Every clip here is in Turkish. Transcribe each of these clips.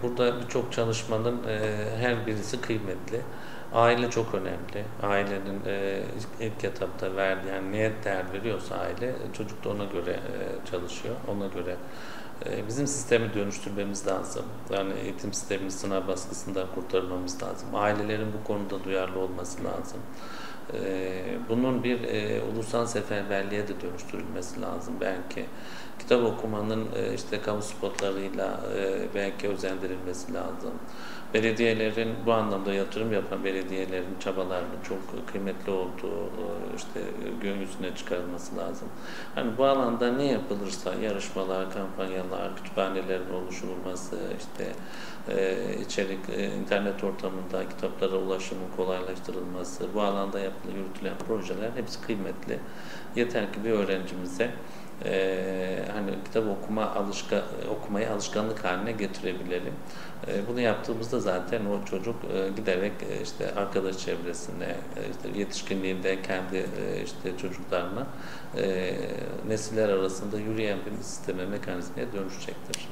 Burada birçok çalışmanın her birisi kıymetli. Aile çok önemli. Ailenin ilk etapta verdiği, yani neye değer veriyorsa aile, çocuk da ona göre çalışıyor. Ona göre bizim sistemi dönüştürmemiz lazım. Yani eğitim sistemini sınav baskısından kurtarmamız lazım. Ailelerin bu konuda duyarlı olması lazım. Bunun bir ulusal seferberliğe de dönüştürülmesi lazım. Belki kitap okumanın işte kamu spotlarıyla belki özendirilmesi lazım. Belediyelerin bu anlamda yatırım yapan belediyelerin çabalarının çok kıymetli olduğu işte gün yüzüne çıkarılması lazım. Hani bu alanda ne yapılırsa yarışmalar, kampanyalar, kütüphanelerin oluşturulması, işte içerik, internet ortamında kitaplara ulaşımın kolaylaştırılması, bu alanda yürütülen projeler hepsi kıymetli. Yeter ki bir öğrencimize hani kitap okumayı alışkanlık haline getirebilelim. Bunu yaptığımızda zaten o çocuk giderek işte arkadaş çevresine, işte yetişkinliğinde kendi işte çocuklarına nesiller arasında yürüyen bir sisteme, mekanizmaya dönüşecektir.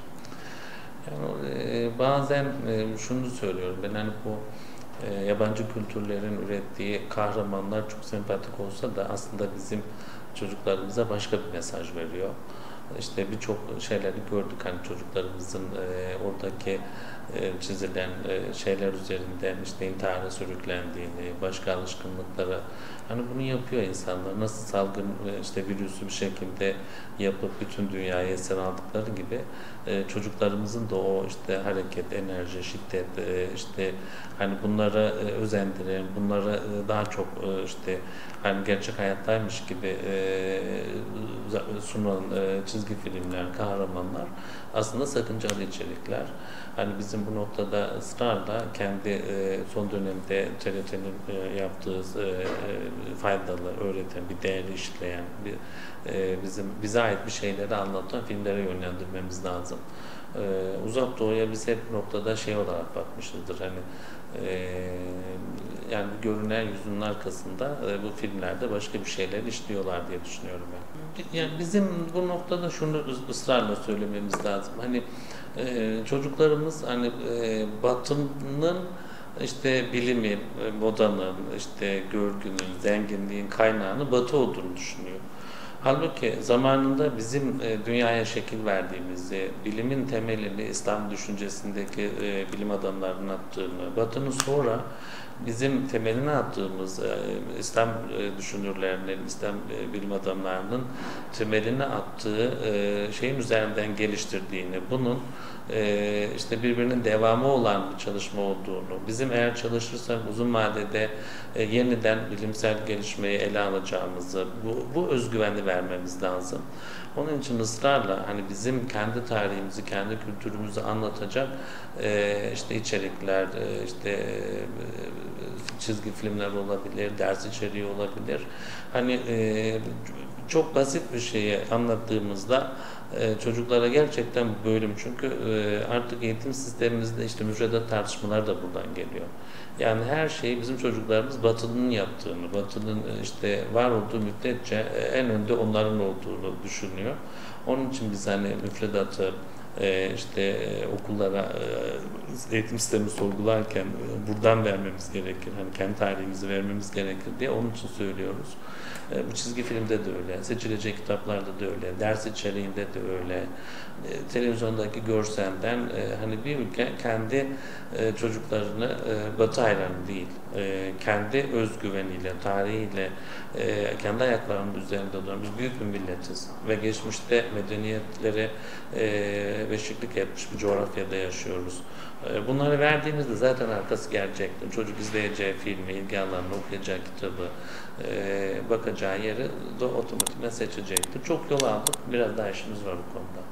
Yani bazen şunu söylüyorum ben, hani bu yabancı kültürlerin ürettiği kahramanlar çok sempatik olsa da aslında bizim çocuklarımıza başka bir mesaj veriyor. İşte birçok şeyleri gördük, hani çocuklarımızın oradaki çizilen şeyler üzerinden işte intihara sürüklendiğini, başka alışkanlıklara, hani bunu yapıyor insanlar. Nasıl salgın işte virüsü bir şekilde yapıp bütün dünyayı esir aldıkları gibi çocuklarımızın da o işte hareket, enerji, şiddet, işte hani bunlara özendiren, bunlara daha çok işte hani gerçek hayattaymış gibi sunulan çizgi filmler, kahramanlar aslında sakıncalı içerikler. Hani bizim bu noktada ısrarla kendi son dönemde TRT'nin yaptığı faydalı, öğreten, bir değeri işleyen, bize ait bir şeyleri anlatan filmlere yönlendirmemiz lazım. Uzak Doğu'ya biz hep bu noktada şey olarak bakmışızdır. Hani yani görünen yüzünün arkasında bu filmlerde başka bir şeyler işliyorlar diye düşünüyorum ben. Yani bizim bu noktada şunu ısrarla söylememiz lazım. Hani çocuklarımız hani Batı'nın işte bilimin, modanın, işte görgünün, zenginliğin kaynağını Batı olduğunu düşünüyor. Halbuki zamanında bizim dünyaya şekil verdiğimizi, bilimin temelini İslam düşüncesindeki bilim adamlarının attığını, Batı'nın sonra bizim temelini attığımız İslam düşünürlerinin, İslam bilim adamlarının temelini attığı şeyin üzerinden geliştirdiğini, bunun işte birbirinin devamı olan bir çalışma olduğunu, bizim eğer çalışırsak uzun vadede yeniden bilimsel gelişmeyi ele alacağımızı, bu özgüveni vermemiz lazım. Onun için ısrarla hani bizim kendi tarihimizi, kendi kültürümüzü anlatacak işte içerikler, işte çizgi filmler olabilir, ders içeriği olabilir. Hani çok basit bir şeyi anlattığımızda çocuklara gerçekten bu bölüm, çünkü artık eğitim sistemimizde işte müfredat tartışmalar da buradan geliyor. Yani her şeyi bizim çocuklarımız Batı'nın yaptığını, Batı'nın işte var olduğu müddetçe en önde onların olduğunu düşünüyor. Onun için biz hani müfredatı işte okullara eğitim sistemi sorgularken buradan vermemiz gerekir. Hani kendi tarihimizi vermemiz gerekir diye onun için söylüyoruz. Bu çizgi filmde de öyle, seçilecek kitaplarda da öyle, ders içeriğinde de öyle, televizyondaki görselden hani bir ülke kendi çocuklarını Batı hayranı değil, kendi özgüveniyle, tarihiyle, kendi ayaklarının üzerinde durmuş büyük bir milletiz ve geçmişte medeniyetlere beşiklik etmiş bir coğrafyada yaşıyoruz. Bunları verdiğimizde zaten arkası gelecektir. Çocuk izleyeceği filmi, ilgi alanını, okuyacağı kitabı, bakacağı yeri de otomatikman seçecektir. Çok yol aldık, biraz daha işimiz var bu konuda.